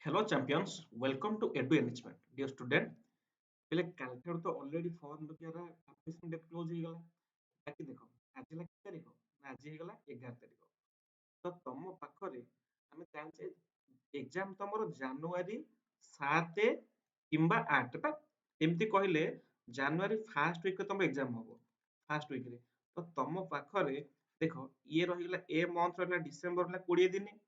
Hello champions, welcome to Edu Enrichment. Dear student, पहले କାଲିଠାରୁ ତ ଅଲରେଡି ଫର୍ମ ପକେଇବାର ଆପ୍ଲିକେସନ ଡେଟ୍ କ୍ଲୋଜ ହେଇଗଲା। ବାକି ଦେଖ ଆଜି ହେଲା କେତେ ତାରିଖ ନା ଆଜି ହେଇଗଲା 11 ତାରିଖ। ତ ତମ ପାଖରେ ଆମେ ଜାଣିଛେ ଏକ୍ସାମ ତମର ଜାନୁଆରୀ 7 କିମ୍ବା 8 ବା ଏମିତି କହିଲେ ଜାନୁଆରୀ ଫାର୍ଷ୍ଟ ୱିକରେ ତମର ଏକ୍ସାମ ହବ। ଫାର୍ଷ୍ଟ ୱିକରେ ତ ତମ ପାଖରେ ଦେଖ ଇଏ ରହିଗଲା ଏ ମନ୍ଥ ରହିଲା ଡିସେମ୍ବର ହେଲା 20 ଦିନ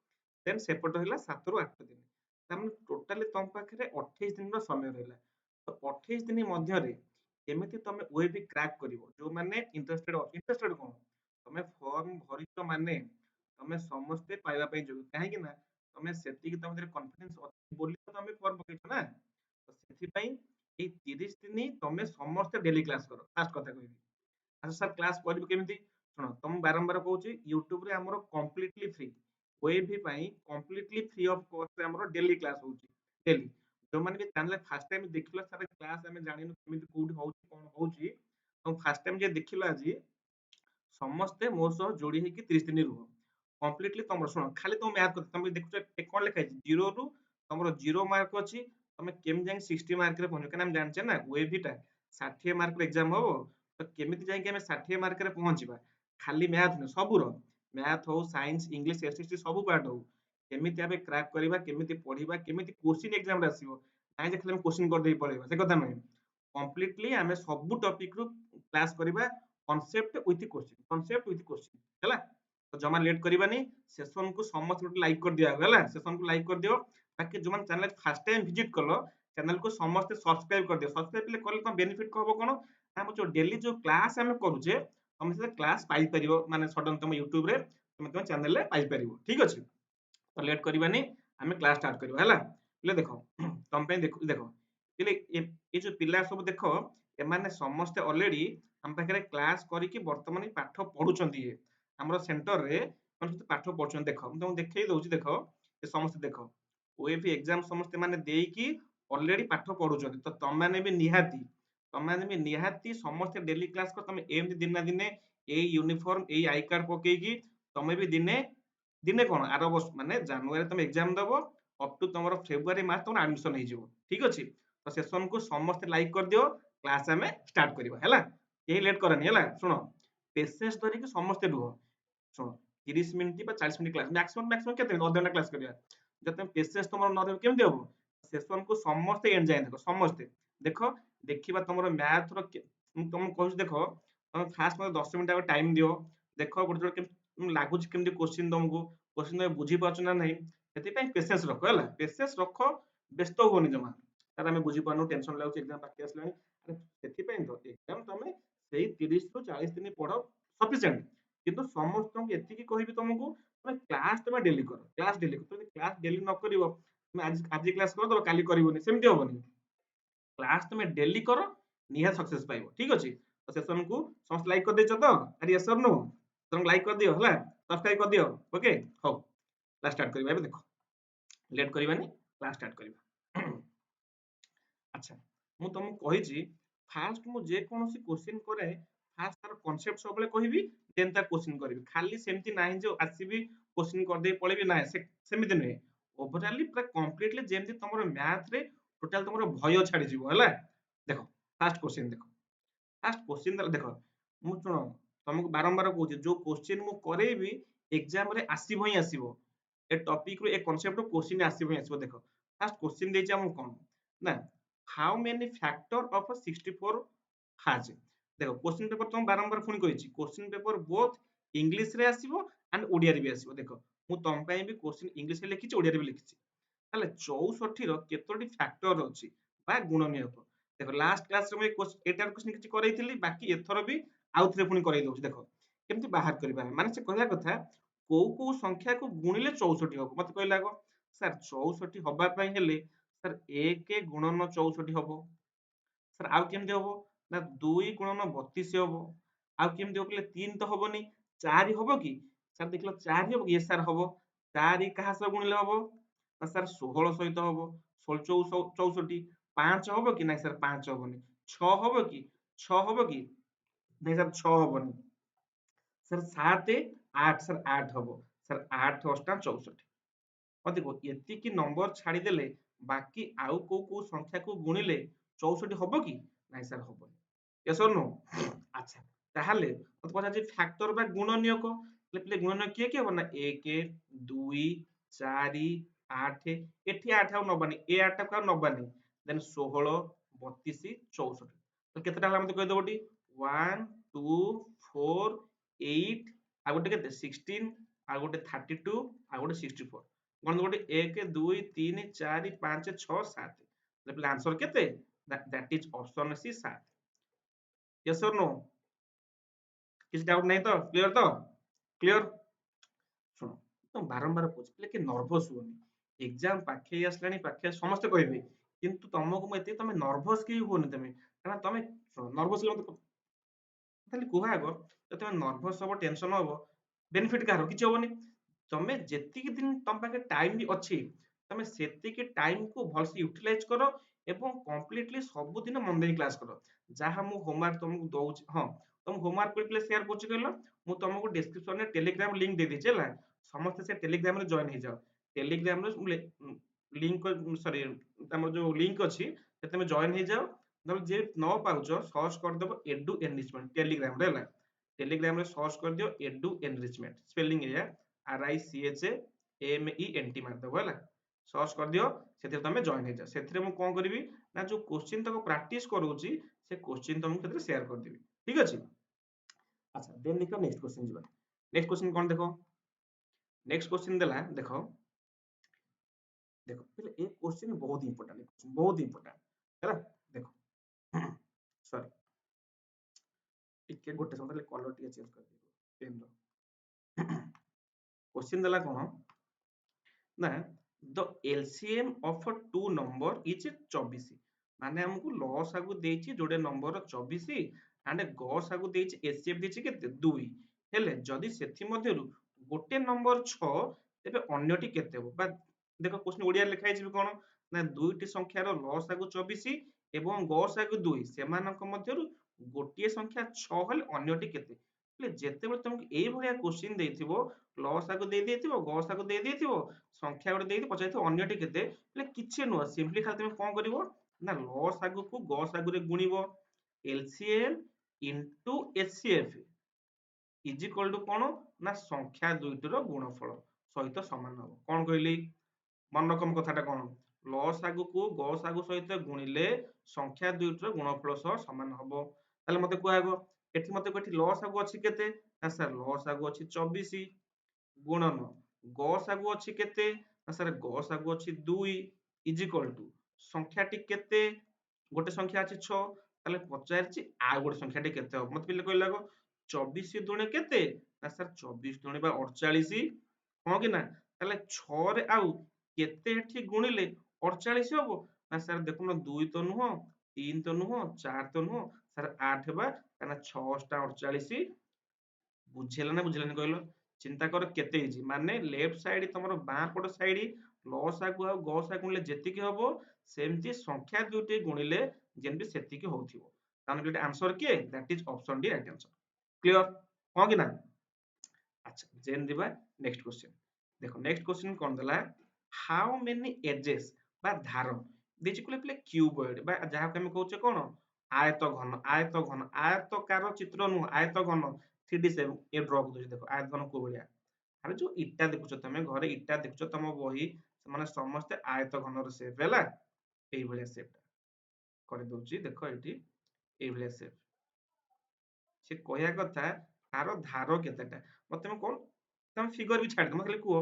ଦେନ୍ ସେପଟେ ରହିଲା 7 ରୁ 8 ଦିନ। ତାମାନେ ଟୋଟାଲି ତମ ପାଖରେ 28 ଦିନର ସମୟ ରହିଲା। ତ 28 ଦିନ ମଧ୍ୟରେ କେମିତି ତମେ ଓଏବି କ୍ରାକ୍ କରିବ ଯୋଉମାନେ ଇଣ୍ଟରେଷ୍ଟେଡ କଣ ତମେ ଫର୍ମ ଭରିଛ ମାନେ ତମେ ସମସ୍ତେ ପାଇବା ପାଇଁ ଯୋଗ୍ୟ କାହିଁକି ନା ତମେ ସେତିକି ତମ ଭିତରେ କନଫିଡେନ୍ସ ଅଛି ବୋଲି ତ ତମେ ଫର୍ମ ପକେଇଛ ନା ତ ସେଥିପାଇଁ ଏଇ 30 ଦିନ ତମେ ସମସ୍ତେ ଡେଲି କ୍ଲାସ କର ଫାର୍ଷ୍ଟ କଥା କହିବି। ଆଚ୍ଛା ସାର୍ କ୍ଲାସ କରିବୁ କେମିତି ଶୁଣ ତମ ବାରମ୍ବାର କହୁଛି ୟୁଟ୍ୟୁବ ରେ ଆମର କମ୍ପ୍ଲିଟଲି ଫ୍ରି ଓଏଭି ପାଇଁ କମ୍ପ୍ଲିଟଲି ଫ୍ରି ଅଫ କଷ୍ଟ ଆମର ଡେଲି କ୍ଲାସ ହଉଛି ଡେଲି ଯୋଉମାନେ ବି ଚ୍ୟାନେଲ ଫାର୍ଷ୍ଟ ଟାଇମ ଦେଖିଲ ସାର୍ କ୍ଲାସ ଆମେ ଜାଣିନୁ କେମିତି କୋଉଠି ହଉଛି କଣ ହଉଛି ତ ଫାର୍ଷ୍ଟ ଟାଇମ ଯେ ଦେଖିଲ ଆଜି ସମସ୍ତେ ମୋ ସହ ଯୋଡି ହେଇକି 30 ଦିନ ରୁହ କମ୍ପ୍ଲିଟଲି ତମର ଶୁଣ ଖାଲି ତମ ମ୍ୟାଥ କଥା ତମେ ଦେଖୁଛ କଣ ଲେଖା ହେଇଛି ଜିରୋ ରୁ ତମର ଜିରୋ ମାର୍କ ଅଛି ତମେ କେମିତି ଯାଇକି 60 ମାର୍କରେ ପହଞ୍ଚିବ କାହିଁକି ଆମେ ଜାଣିଛେ ନା ଓଏଭି ଟା 60 ମାର୍କର ଏକ୍ସାମ ହବ ତ କେମିତି ଯାଇକି ଆମେ 60 ମାର୍କରେ ପହଞ୍ଚିବା ଖାଲି ମ୍ୟାଥ ନୁହେଁ ସବୁର ମ୍ୟାଥ ହଉ ସାଇନ୍ସ ଇଂଲିଶ ଏସଏସଟି ସବୁ ପାର୍ଟ ହଉ କେମିତି ଆମେ କ୍ରାକ୍ କରିବା କେମିତି ପଢିବା କେମିତି କୋଶ୍ଚିନ୍ ଏକ୍ସାମରେ ଆସିବ ନାଇଁ ଯେ ଖାଲି ଆମେ କୋଶ୍ଚିନ୍ କରିଦେଇ ପଳେଇବା ସେ କଥା ନୁହେଁ କମ୍ପ୍ଲିଟଲି ଆମେ ସବୁ ଟପିକ ରୁ କ୍ଲାସ କରିବା କନସେପ୍ଟ ୱିଥ କୋଶ୍ଚିନ୍ ହେଲା ତ ଜମା ଲେଟ୍ କରିବାନି ସେସନକୁ ସମସ୍ତେ ଗୋଟେ ଲାଇକ୍ କରିଦିଅ ଆଗ ହେଲା ସେସନକୁ ଲାଇକ୍ କରିଦିଅ ବାକି ଯୋଉମାନେ ଚ୍ୟାନେଲ ଫାର୍ଷ୍ଟ ଟାଇମ ଭିଜିଟ କଲ ଚ୍ୟାନେଲକୁ ସମସ୍ତେ ସବସ୍କ୍ରାଇବ କରିଦିଅ ସବସ୍କ୍ରାଇବ କଲେ ତମ ବେନିଫିଟ ହବ କଣ ଆମ ଯୋଉ ଡେଲି ଯୋଉ କ୍ଲାସ ଆମେ କରୁଛେ ତମେ ସେ କ୍ଲାସ ପାଇପାରିବ ମାନେ ସଡନ ତମ ୟୁଟ୍ୟୁବ ରେ ତମେ ତମ ଚ୍ୟାନେଲରେ ପାଇପାରିବ ଠିକ ଅଛି ତ ଲେଟ୍ କରିବାନି ଆମେ କ୍ଲାସ ଷ୍ଟାର୍ଟ କରିବା ହେଲା ହେଲେ ଦେଖ ତମ ପାଇଁ ଦେଖ ହେଲେ ଏ ଯୋଉ ପିଲା ସବୁ ଦେଖ ଏମାନେ ସମସ୍ତେ ଅଲରେଡି ଆମ ପାଖରେ କ୍ଲାସ କରିକି ବର୍ତ୍ତମାନ ପାଠ ପଢୁଛନ୍ତି ଆମର ସେଣ୍ଟରରେ ପାଠ ପଢୁଛନ୍ତି ଦେଖ ମୁଁ ତମକୁ ଦେଖେଇ ଦଉଛି ଦେଖ ଏ ସମସ୍ତେ ଦେଖ ଓଏବି ଏକ୍ସାମ ସମସ୍ତେ ମାନେ ଦେଇକି ଅଲରେଡି ପାଠ ପଢୁଛନ୍ତି ତ ତମମାନେ ବି ନିହାତି ସମସ୍ତେ ଡେଲି କ୍ଲାସ କର ତମେ ଏମିତି ଦିନ ନା ଦିନେ ଏଇ ୟୁନିଫର୍ମ ଏଇ ଆଇ କାର୍ଡ ପକେଇକି ତମେ ବି ଦିନେ ଦିନେ କଣ ଆର ବର୍ଷ ମାନେ ଜାନୁଆରୀ ତମେ ଏକ୍ସାମ ଦବ ଅପ ଟୁ ତମର ଫେବୃଆରୀ ମାର୍ଚ୍ଚ ତମର ଆଡମିସନ ହେଇଯିବ ଠିକ ଅଛି ତ ସେସନକୁ ସମସ୍ତେ ଲାଇକ୍ କରିଦିଅ କ୍ଲାସ ଆମେ ଷ୍ଟାର୍ଟ କରିବା ହେଲା କେହି ଲେଟ୍ କରନି ହେଲା ଶୁଣ ପେସେନ୍ସ ଧରିକି ସମସ୍ତେ ରୁହ ଶୁଣ 30 ମିନିଟ୍ ବା 40 ମିନିଟ୍ କ୍ଲାସ ମ୍ୟାକ୍ସିମମ୍ କେତେ ଅଧଘଣ୍ଟା କ୍ଲାସ କରିବା ଯଦି ତମେ ପେସେନ୍ସ ତମର ନ ରହିବ କେମିତି ହବ ସେସନକୁ ସମସ୍ତେ ଏଣ୍ଡ ଯାଏ ଦେଖ ସମସ୍ତେ ଦେଖ ଦେଖିବା ତମର ମ୍ୟାଥ ର ମୁଁ ତମକୁ କହୁଛି ଦେଖ ତମେ ଫାର୍ଷ୍ଟ ମତେ 10 ମିନିଟ୍ ଆଗ ଟାଇମ ଦିଅ ଦେଖ ଗୋଟେ ଗୋଟେ କେମିତି ଲାଗୁଛି କେମିତି କୋଶ୍ଚିନ୍ ତମକୁ କୋଶ୍ଚିନ୍ ତମେ ବୁଝିପାରୁଛ ନା ନାହିଁ ସେଥିପାଇଁ ପେସେନ୍ସ ରଖ ହେଲା ପେସେନ୍ସ ରଖ ବ୍ୟସ୍ତ ହୁଅନି ଜମା ତାର ଆମେ ବୁଝିପାରୁନୁ ଟେନସନ ଲାଗୁଛି ଏକ୍ସାମ ପାଖେଇ ଆସିଲାଣି ଆରେ ସେଥିପାଇଁ ତ ଏକ୍ସାମ ତମେ ସେଇ 30 ରୁ 40 ଦିନ ପଢ ସଫିସିଏଣ୍ଟ କିନ୍ତୁ ସମସ୍ତଙ୍କୁ ଏତିକି କହିବି ତମକୁ ତମେ କ୍ଲାସ ତମେ ଡେଲି କର କ୍ଲାସ ଡେଲି କର ଯଦି କ୍ଲାସ ଡେଲି ନ କରିବ ତମେ ଆଜି କ୍ଲାସ କରିଦବ କାଲି କରିବନି ସେମିତି ହବନି କ୍ଲାସ ତମେ ଡେଲି କର ନିହାତି ସକ୍ସେସ ପାଇବ ଠିକ ଅଛି ତ ସେସନକୁ ସମସ୍ତେ ଲାଇକ୍ କରିଦେଇଛ ତ ଆରେ ୟେସ୍ ଅର୍ नो ତମେ ଲାଇକ୍ କରିଦିଅ ହେଲା ସବସ୍କ୍ରାଇବ କରିଦିଅ ଓକେ ହଉ କ୍ଲାସ ଷ୍ଟାର୍ଟ କରିବା ଏବେ ଦେଖ ଲେଟ୍ କରିବାନି କ୍ଲାସ ଷ୍ଟାର୍ଟ କରିବା ଆଚ୍ଛା ମୁଁ ତମକୁ କହିଛି ଫାର୍ଷ୍ଟ ମୁଁ ଯେକୌଣସି କୋଶ୍ଚିନ୍ କରେ ଫାର୍ଷ୍ଟ ତାର କନସେପ୍ଟ ସବୁବେଳେ କହିବି ଦେନ୍ ତାର କୋଶ୍ଚିନ୍ କରିବି ଖାଲି ସେମିତି ନାହିଁ ଯେ ଆସିବି କୋଶ୍ଚିନ୍ କରିଦେଇ ପଳେଇବି ନାହିଁ ସେମିତି ନୁହେଁ ଓଭରାଲି ପୁରା କମ୍ପ୍ଲିଟଲି ଯେମିତି ତମର ମ୍ୟାଥରେ ଟୋଟାଲ ତମର ଭୟ ଛାଡିଯିବ ହେଲା ଦେଖ ଫାର୍ଷ୍ଟ କୋଶ୍ଚିନ୍ ଦେଖ ଫାର୍ଷ୍ଟ କୋଶ୍ଚିନ୍ ଦେଖ ମୁଁ ଶୁଣ ତମକୁ ବାରମ୍ବାର କହୁଛି ଯୋଉ କୋଶ୍ଚିନ୍ ମୁଁ କରେଇବି ଏକ୍ସାମ ରେ ଆସିବ ହିଁ ଆସିବ ଏ ଟପିକ ରୁ ଏ କନସେପ୍ଟ ରୁ କୋଶ୍ଚିନ୍ ଆସିବ ହିଁ ଆସିବ ଦେଖ ଫାର୍ଷ୍ଟ କୋଶ୍ଚିନ୍ ଦେଇଛି ଆମକୁ କଣ ନା how many factor of 64 has ଦେଖ କୋଶ୍ଚିନ୍ ପେପର ତମକୁ ବାରମ୍ବାର ପୁଣି କହିଛି କୋଶ୍ଚିନ୍ ପେପର ବୋଥ ଇଂଲିଶ ରେ ଆସିବ ଆଣ୍ଡ ଓଡିଆରେ ବି ଆସିବ ଦେଖ ମୁଁ ତମ ପାଇଁ ବି କୋଶ୍ଚିନ୍ ଇଂଲିଶରେ ଲେଖିଛି ଓଡିଆରେ ବି ଲେଖିଛି ତାହେଲେ 64 ର କେତୋଟି ଫ୍ୟାକ୍ଟର ଅଛି ବା ଗୁଣନୀୟକ ଦେଖ ଲାଷ୍ଟ କ୍ଲାସରେ ମୁଁ ଏଟାର କୋଶ୍ଚିନ୍ କିଛି କରେଇଥିଲି ବାକି ଏଥର ବି ଆଉଥରେ ପୁଣି କରେଇ ଦଉଛି ଦେଖ କେମିତି ବାହାର କରିବା ମାନେ ସେ କହିବା କଥା କୋଉ କୋଉ ସଂଖ୍ୟାକୁ ଗୁଣିଲେ 64 ହବ ମତେ କହିଲା ଆଗ ସାର୍ 64 ହବା ପାଇଁ ହେଲେ ସାର୍ 1 ଗୁଣନ 64 ହବ ସାର୍ ଆଉ କେମିତି ହବ ନା 2 ଗୁଣନ 32 ହବ ଆଉ କେମିତି ହବ କହିଲେ 3 ତ ହବନି 4 ହବ କି ସାର୍ ଦେଖିଲ 4 ହବ କି yes ସାର୍ ହବ 4 କାହା ସହ ଗୁଣିଲେ ହବ ନା ସାର୍ 16 ସହିତ ହବ 16 64 5 ହବ କି ନାଇଁ ସାର୍ 5 ହବନି 6 ହବ କି 6 ହବ କି ନାଇଁ ସାର୍ 6 ହବନି ସାର୍ 7 8 ସାର୍ 8 ହବ ସାର୍ 8 ଅଷ୍ଟା 64 देखो ଏତିକି ନମ୍ବର ଛାଡ଼ିଦେଲେ ବାକି ଆଉ କୋଉ ସଂଖ୍ୟାକୁ ଗୁଣିଲେ 64 ହବ କି? ନାଇଁ ସାର୍ ହବନି। ୟେସ୍ ଅର୍ ନୋ? ଆଚ୍ଛା ତାହେଲେ ମତେ ପଚାରୁଛି ଫ୍ୟାକ୍ଟର ବା ଗୁଣନୀୟକ। ହେଲେ ପିଲେ ଗୁଣନୀୟକ କିଏ କିଏ ହବ ନା 1 2 4 8 ଏଠି 8 ଆଉ ନବାନି ଏ 8 ଟାକୁ ଆଉ ନବାନି ଦେନ୍ 16 32 64 ତ କେତେଟା ହେଲା ମତେ କହିଦବ ଟି 1 2 4 8 ଆଉ ଗୋଟେ କେତେ 16 ଆଉ ଗୋଟେ 32 ଆଉ ଗୋଟେ 64 ଗଣ ଗୋଟେ 1 2 3 4 5 6 7 ତାହେଲେ ଆନ୍ସର କେତେ that is option C 7 yes or no କିଛି ଡାଉଟ ନାହିଁ ତ କ୍ଲିୟର ତ କ୍ଲିୟର ଶୁଣ ତ ବାରମ୍ବାର କହୁଛି ପିଲା କି ନର୍ଭସ ହୁଅନି ଏକ୍ସାମ ପାଖେଇ ଆସିଲାଣି ପାଖେଇ ସମସ୍ତେ କହିବେ କିନ୍ତୁ ତମକୁ ମୁଁ ଏତିକି ତମେ ନର୍ଭସ କେହି ହୁଅନି ତମେ କାରଣ ତମେ ନର୍ଭସ ହେଲେ ମତେ ଖାଲି କୁହ ଆଗ ଯଦି ତମେ ନର୍ଭସ ହବ ଟେନସନ ହବ ବେନିଫିଟ କାହାର କିଛି ହବନି ତମେ ଯେତିକି ଦିନ ତମ ପାଖେ ଟାଇମ ବି ଅଛି ତମେ ସେତିକି ଟାଇମ କୁ ଭଲସେ ୟୁଟିଲାଇଜ କର ଏବଂ କମ୍ପ୍ଲିଟଲି ସବୁଦିନ ମନ ଦେଇକି କ୍ଲାସ କର ଯାହା ମୁଁ ହୋମୱାର୍କ ତମକୁ ଦଉଛି ହଁ ତମ ହୋମୱାର୍କ କୋଉଠି ସେୟାର କରୁଛି କହିଲ ମୁଁ ତମକୁ ଡେସକ୍ରିପସନ ରେ ଟେଲିଗ୍ରାମ ଲିଙ୍କ ଦେଇଦେଇଛି ହେଲା ସମସ୍ତେ ସେ ଟେଲିଗ୍ରାମ ରେ ଜଏନ ହେଇଯାଅ ଟେଲିଗ୍ରାମ ରେ ଲିଙ୍କ ସରି ଆମର ଯୋଉ ଲିଙ୍କ ଅଛି ସେଥିରେ ତମେ ଜଏନ ହେଇଯାଅ ନହେଲେ ଯିଏ ନ ପାଉଛ ସର୍ଚ୍ଚ କରିଦବ ଏଡୁ ଏନରିଚମେଣ୍ଟ ଟେଲିଗ୍ରାମ ରେ ହେଲା ଟେଲିଗ୍ରାମ ରେ ସର୍ଚ୍ଚ କରିଦିଅ ଏଡୁ ଏନରିଚମେଣ୍ଟ ସ୍ପେଲିଂ ଏଇଆ RICHAMENT ମାରିଦବ ହେଲା ସର୍ଚ୍ଚ କରିଦିଅ ସେଥିରେ ତମେ ଜଏନ ହେଇଯାଅ ସେଥିରେ ମୁଁ କଣ କରିବି ନା ଯୋଉ କୋଶ୍ଚିନ୍ ତକ ପ୍ରାକ୍ଟିସ କରଉଛି ସେ କୋଶ୍ଚିନ୍ ତମକୁ ସେଥିରେ ସେୟାର କରିଦେବି ଠିକ ଅଛି ଆଚ୍ଛା ଦେନ୍ ଦେଖିବା ନେକ୍ସଟ କୋଶ୍ଚିନ୍ ଯିବା ନେକ୍ସଟ କୋଶ୍ଚିନ୍ କଣ ଦେଖ ନେକ୍ସଟ କୋଶ୍ଚିନ୍ ଦେଲା ଦେଖ देखो पहले एक क्वेश्चन बहुत इंपॉर्टेंट है बहुत इंपॉर्टेंट है ना देखो सॉरी टिके गोटे समय कलर टिके चेंज कर दियो पेन रो क्वेश्चन देला कोन ना the LCM of two number is 24 माने हमको लॉस आगु देछि जोडे नंबर 24 एंड गॉस आगु देछि एचसीएफ देछि केते 2 हेले जदी सेथि मध्यरु गोटे नंबर 6 तेबे अन्यटी केते हो बा देखो क्वेश्चन ओडिया लिखा हिछि कोन ना दुईटी संख्यार लॉस आगु 24 एवं गॉस आगु 2 सेमानक मध्यरु गोटिए संख्या 6 हल अन्यटी केते हेले जेतेबेले तुमको एई भलिया क्वेश्चन देथिबो लॉस आगु दे देथिबो गॉस आगु दे देथिबो ସଂଖ୍ୟା ଗୋଟେ ଦେଇକି ପଚାରିଥିବ ଅନ୍ୟଟି କେତେ ହେଲେ କିଛି ନୁହଁ ସିମ୍ପଲି ଖାଲି ତମେ କଣ କରିବ ନା ଲସ୍ ଆଗକୁ ଗସ୍ ଆଗରେ ଗୁଣିବ ଏଲସିଏମ ଇନଟୁ ଏଚସିଏଫ ଇଜ ଇକ୍ୱାଲ ଟୁ କଣ ନା ସଂଖ୍ୟା ଦୁଇଟିର ଗୁଣଫଳ ସହିତ ସମାନ ହବ କଣ କହିଲି ମନେ ରଖ ମୋ କଥାଟା କଣ ଲସ୍ ଆଗକୁ ଗସ୍ ଆଗୁ ସହିତ ଗୁଣିଲେ ସଂଖ୍ୟା ଦୁଇଟିର ଗୁଣଫଳ ସହ ସମାନ ହବ ତାହେଲେ ମତେ କୁହା ଆଗ ଏଠି ମତେ ଏଠି ଲସ୍ ଆଗୁ ଅଛି କେତେ ନା ସାର୍ ଲସ୍ ଆଗୁ ଅଛି 24 ଗୁଣନ ଗସ୍ ଆଗୁ ଅଛି କେତେ ନା ସାର୍ ଗସ୍ ଆଗୁ ଅଛି 2 ଇଜ ଇକ୍ୱାଲ ଟୁ ସଂଖ୍ୟାଟି କେତେ ଗୋଟେ ସଂଖ୍ୟା ଅଛି 6 ତାହେଲେ ପଚାରିଛି ଆଉ ଗୋଟେ ସଂଖ୍ୟାଟି କେତେ ହବ ମତେ ପିଲେ କହିଲେ ଆଗ 24 ଦୁଣେ କେତେ ନା ସାର୍ 24 ଦୁଣେ ବା 48 ହଁ କି ନା ତାହେଲେ 6 ରେ ଆଉ କେତେ ଏଠି ଗୁଣିଲେ 48 ହବ ନା ସାର୍ ଦେଖୁନ 2 ତ ନୁହଁ 3 ତ ନୁହଁ 4 ତ ନୁହଁ ସାର୍ 8 ବା କାହିଁକି ନା 6 ଟା 48 ବୁଝିହେଲା ନା ବୁଝିଲାନି କହିଲ ଚିନ୍ତା କର କେତେ ହେଇଛି ମାନେ ଲେଫ୍ଟ ସାଇଡ ତମର ବାଁ ପଟ ସାଇଡ ଲସ୍ ଆଗୁ ଆଉ ଗସ୍ ଆଗୁ ଗୁଣିଲେ ଯେତିକି ହବ ସେମିତି ସଂଖ୍ୟା ଦୁଇଟି ଗୁଣିଲେ ଯେମିତି ସେତିକି ହଉଥିବ ତାହେଲେ ଏଇଟା ଆନ୍ସର କିଏ that is option D right answer clear ହଁ କି ନା ଆଚ୍ଛା ଜେନ୍ ଯିବା ନେକ୍ସଟ କ୍वेଶ୍ଚନ ଦେଖ ନେକ୍ସଟ କ୍वेଶ୍ଚନ କଣ ଦେଲା ହାଉ ମେନି ଏଜେସ୍ ବା ଧାର ଦେଇଛି କହିଲେ ପିଲେ କ୍ୟୁବଏଡ ବା ଯାହାକୁ ଆମେ କହୁଛେ କଣ ଆୟତ ଘନ ଆୟତକାର ଚିତ୍ର ନୁହଁ ଆୟତ ଘନ 3D ସେପ୍ ଏ ଡ୍ର କରିଦଉଛି ଦେଖ ଆୟତ ଘନ କୋଉ ଭଳିଆ ଆରେ ଯୋଉ ଇଟା ଦେଖୁଛ ତମେ ଘରେ ଇଟା ଦେଖୁଛ ତମ ବହି ସେମାନେ ସମସ୍ତେ ଆୟତ ଘନର ସେପ୍ ହେଲା ଏଇଭଳିଆ ସେପ୍ କରିଦଉଛି ଦେଖ ଏଠି ଏଇଭଳିଆ ସେପ୍ ସେ କହିବା କଥା ତାର ଧାର କେତେଟା ମତେ ତମେ କଣ ତମେ ଫିଗର ବି ଛାଡିଦବ ମତେ ଖାଲି କୁହ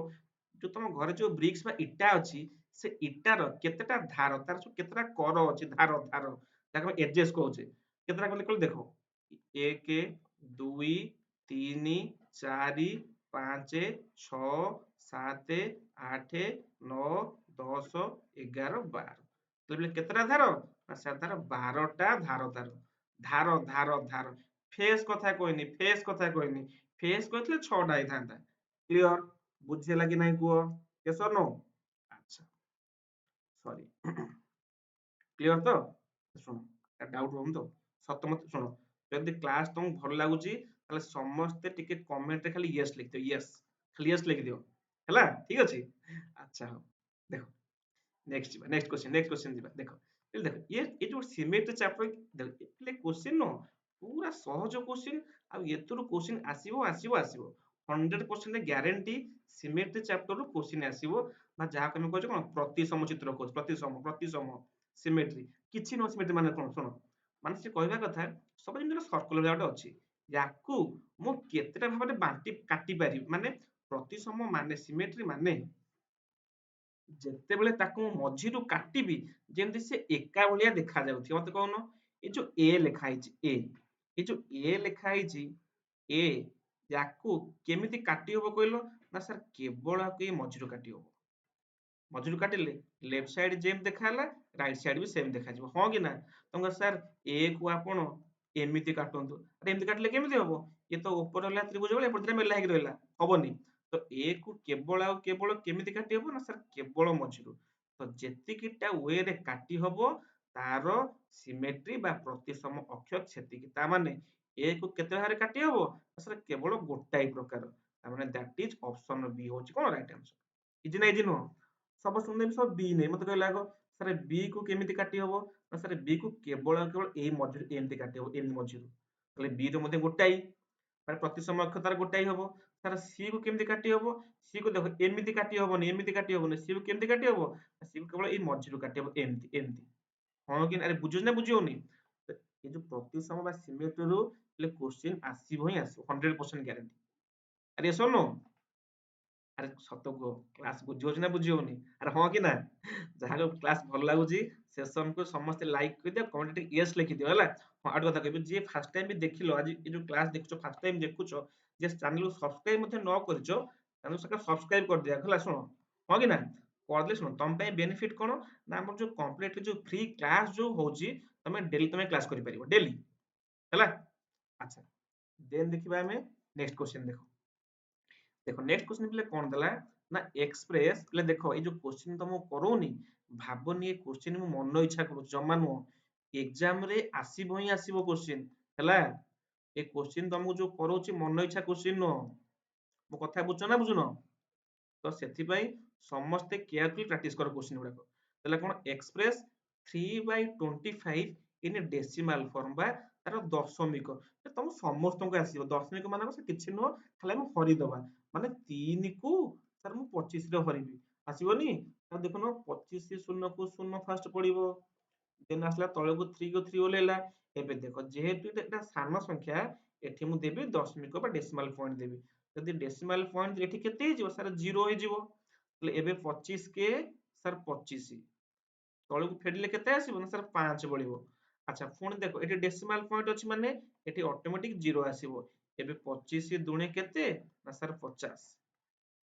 ଯୋଉ ତମ ଘରେ ଯୋଉ ବ୍ରିକ୍ସ ବା ଇଟା ଅଛି ସେ ଇଟାର କେତେଟା ଧାର ତାର ସବୁ କେତେଟା କର ଅଛି ଧାର ଧାର ତାକୁ ଆମେ ଏଡଜେସ୍ କହୁଛେ କେତେଟା କଲେ କହିଲେ ଦେଖ 1 2 3 4 5 6 7 8 9 10 11 12 ତାହେଲେ କେତେଟା ଧାର ନା ସାର୍ ତାର 12ଟା ଧାର ତାର ଧାର ଧାର ଧାର ଫେସ୍ କଥା କହିନି ଫେସ୍ କଥା କହିନି ଫେସ୍ କହିଥିଲେ 6ଟା ହେଇଥାନ୍ତା କ୍ଲିୟର ବୁଝିହେଲା କି ନାଇଁ କୁହ yes or no ଆଚ୍ଛା ସରି କ୍ଲିୟର ତ ଶୁଣ ଡାଉଟ ରହୁନି ତ ସତ ମତେ ଶୁଣ ଯଦି କ୍ଲାସ ତମକୁ ଭଲ ଲାଗୁଛି ତାହେଲେ ସମସ୍ତେ ଟିକେ କମେଣ୍ଟ ରେ ଖାଲି ୟେସ୍ ଲେଖିଦିଅ ୟେସ୍ ଖାଲି ୟେସ୍ ଲେଖିଦିଅ ହେଲା ଠିକ ଅଛି ଆଚ୍ଛା ହଉ। ଦେଖ ନେକ୍ସଟ କ୍ୱେଶ୍ଚନ ଯିବା। ଦେଖ ଏଠି ଦେଖ ଏ ଯୋଉ ସିମେଟ୍ରି ଚାପ୍ଟର ଦେଖ ଏଥିଲେ କ୍ୱେଶ୍ଚନ ନୁହଁ ପୁରା ସହଜ କ୍ୱେଶ୍ଚନ ଆଉ ଏଥିରୁ କ୍ୱେଶ୍ଚନ ଆସିବ 100% ଗ୍ୟାରେଣ୍ଟି ସିମେଟ୍ରି ଚାପ୍ଟରରୁ କ୍ୱେଶ୍ଚନ ଆସିବ ବା ଯାହାକୁ ଆମେ କହୁଛେ କଣ ପ୍ରତିସମ ଚିତ୍ର କହୁଛେ ପ୍ରତିସମ ସିମେଟ୍ରି କିଛି ନୁହଁ ସିମେଟ୍ରି ମାନେ କଣ ଶୁଣ ମାନେ ସେ କହିବା କଥା ସବୁ ଯେମିତି ଗୋଟେ ସର୍କଲ ଭଳିଆ ଗୋଟେ ଅଛି ୟାକୁ ମୁଁ କେତେଟା ଭାବରେ ବାଣ୍ଟି କାଟି ପାରିବି ମାନେ ପ୍ରତିସମ ମାନେ ସିମେଟ୍ରି ମାନେ ଯେତେବେଳେ ତାକୁ ମୁଁ ମଝିରୁ କାଟିବି ଯେମିତି ସେ ଏକା ଭଳିଆ ଦେଖାଯାଉଥିବ ମତେ କହୁନ ଏ ଯୋଉ ଏ ଲେଖା ହେଇଛି ଏ ଯୋଉ ଏ ଲେଖା ହେଇଛି ଏ ୟାକୁ କେମିତି କାଟି ହବ କହିଲ ନା ସାର୍ କେବଳ ଆକୁ ଏଇ ମଝିରୁ କାଟି ହବ ମଝିରୁ କାଟିଲେ ଲେଫ୍ଟ ସାଇଡ ଯେମିତି ଦେଖାହେଲା ରାଇଟ ସାଇଡ ବି ସେମ ଦେଖାଯିବ ହଁ କି ନା ତମ ସାର୍ ଏ କୁ ଆପଣ ଏମିତି କାଟନ୍ତୁ ଆରେ ଏମିତି କାଟିଲେ କେମିତି ହବ ଇଏ ତ ଉପରେ ରହିଲା ତ୍ରିଭୁଜ ଭଳିଆ ଏପଟେ ଦିଟା ମେଲା ହେଇକି ରହିଲା ହବନି ତ ଏ କୁ କେବଳ ଆଉ କେବଳ କେମିତି କାଟି ହବ ନା ସାର୍ କେବଳ ମଝିରୁ ତ ଯେତିକିଟା ୱେ ରେ କାଟି ହବ ତାର ସିମେଟ୍ରି ବା ପ୍ରତିସମ ଅକ୍ଷ ସେତିକି ତା ମାନେ ଏ କୁ କେତେ ଭାବରେ କାଟି ହବ ନା ସାର୍ କେବଳ ଗୋଟାଏ ପ୍ରକାର ତା ମାନେ ଦ୍ୟାଟ ଇଜ ଅପସନ ବି ହଉଛି କଣ ରାଇଟ ଆନ୍ସର ଇଜି ନା ଇଜି ନୁହଁ ସମସ୍ତଙ୍କୁ ନେବି ସବୁ ବି ନେଇ ମତେ କହିଲେ ଆଗ ସାର୍ ବି କୁ କେମିତି କାଟି ହବ ନା ସାର୍ ବି କୁ କେବଳ କେବଳ ଏଇ ମଝିରୁ ଏମିତି କାଟି ହବ ଏମିତି ମଝିରୁ ତାହେଲେ ବି ର ମଧ୍ୟ ଗୋଟାଇ ମାନେ ପ୍ରତି ସମୟ ଅକ୍ଷ ତାର ଗୋଟାଇ ହବ ତାର ସି କୁ କେମିତି କାଟି ହବ ସି କୁ ଦେଖ ଏମିତି କାଟି ହବନି ସି କୁ କେମିତି କାଟି ହବ ସି କୁ କେବଳ ଏଇ ମଝିରୁ କାଟି ହବ ଏମିତି ହଁ କି ଆରେ ବୁଝୁଛି ନା ବୁଝି ହଉନି ତ ଏଇ ଯୋଉ ପ୍ରତିସମ ବା ସିମେଟ୍ରିରୁ ହେଲେ କ୍ୱେଶ୍ଚିନ୍ ଆସିବ ହିଁ ଆସିବ 100% ଗ୍ୟାରେଣ୍ଟି ଆରେ yes or no ଆରେ ସତ କୁହ କ୍ଲାସ ବୁଝି ହଉଛି ନା ବୁଝି ହଉନି ଆରେ ହଁ କି ନା ଯାହାକୁ କ୍ଲାସ ଭଲ ଲାଗୁଛି ସେସନ କୁ ସମସ୍ତେ ଲାଇକ୍ କରିଦିଅ କମେଣ୍ଟ ଟିକେ ୟେସ୍ ଲେଖିଦିଅ ହେଲା ହଁ ଆଉ ଗୋଟେ କଥା କହିବି ଯିଏ ଫାର୍ଷ୍ଟ ଟାଇମ ବି ଦେଖିଲ ଆଜି ଏ ଯୋଉ କ୍ଲାସ ଦେଖୁଛ ଫାର୍ଷ୍ଟ ଟାଇମ ଦେଖୁଛ ଯେ ଚ୍ୟାନେଲ କୁ ସବସ୍କ୍ରାଇବ ମଧ୍ୟ ନ କରିଛ ତାହେଲେ ସେଟା ସବସ୍କ୍ରାଇବ କରିଦିଅ ହେଲା ଶୁଣ ହଁ କି ନା କରିଦେଲେ ଶୁଣ ତମ ପାଇଁ ବେନିଫିଟ କଣ ନା ଆମର ଯୋଉ କମ୍ପ୍ଲିଟଲି ଯୋଉ ଫ୍ରି କ୍ଲାସ ଯୋଉ ହଉଛି ତମେ ଡେଲି ତମେ କ୍ଲାସ କରିପାରିବ ଡେଲି ହେଲା ଆଚ୍ଛା ଦେନ୍ ଦେଖିବା ଆମେ ନେକ୍ସଟ କ୍ୱେଶ୍ଚନ ଦେଖ ଦେଖ ନେକ୍ସଟ କ୍ୱେଶ୍ଚନ ପିଲେ କଣ ଦେଲା ନା ଏକ୍ସପ୍ରେସ ପିଲେ ଦେଖ ଏଇ ଯୋଉ କ୍ୱେଶ୍ଚନ ତମକୁ କରଉନି ଭାବନି ଏ କ୍ୱେଶ୍ଚନ ମୁଁ ମନ ଇଚ୍ଛା କରୁଛି ଜମା ନୁହଁ ଏକ୍ସାମ ରେ ଆସିବ ହିଁ ଆସିବ କ୍ୱେଶ୍ଚନ ହେଲା ଏ କ୍ୱେଶ୍ଚନ ତମକୁ ଯୋଉ କରଉଛି ମନ ଇଚ୍ଛା କ୍ୱେଶ୍ଚନ ନୁହଁ ମୋ କଥା ବୁଝୁଛ ନା ବୁଝୁନ ତ ସେଥିପାଇଁ ସମସ୍ତେ କେୟାରଫୁଲି ପ୍ରାକ୍ଟିସ କର କ୍ୱେଶ୍ଚନ ଗୁଡାକ ତାହେଲେ କଣ ଏକ୍ସପ୍ରେସ 3/25 ଇନ ଡେସିମାଲ ଫର୍ମ ବା ତାର ଦଶମିକ ତମ ସମସ୍ତଙ୍କୁ ଆସିବ ଦଶମିକ ମାନଙ୍କ ସେ କିଛି ନୁହଁ ଖାଲି ଆମେ ହରିଦବା ମାନେ 3 କୁ ସାର୍ ମୁଁ 25 ରେ ହରିବି ଆସିବନି ତ ଦେଖୁନ 25 ଶୂନକୁ ଶୂନ ଫାଷ୍ଟ ପଡିବ ଦେନ୍ ଆସିଲା ତଳକୁ 3 କୁ 3 ଓହ୍ଲେଇଲା ଏବେ ଦେଖ ଯେହେତୁ ଏଟା ସାନ ସଂଖ୍ୟା ଏଠି ମୁଁ ଦେବି ଦଶମିକ ବା ଡେସିମାଲ ପଏଣ୍ଟ ଦେବି ଯଦି ଡେସିମାଲ ପଏଣ୍ଟ ଏଠି କେତେ ହେଇଯିବ ସାର୍ 0 ହେଇଯିବ ତାହେଲେ ଏବେ 25 କେ ସାର୍ 25 ତଳକୁ ଫେରିଲେ କେତେ ଆସିବ ନା ସାର୍ 5 ବଳିବ ଆଚ୍ଛା ପୁଣି ଦେଖ ଏଠି ଡେସିମାଲ ପଏଣ୍ଟ ଅଛି ମାନେ ଏଠି ଅଟୋମେଟିକ 0 ଆସିବ ଏବେ 25 ଦୁଣେ କେତେ ନା ସାର୍ 50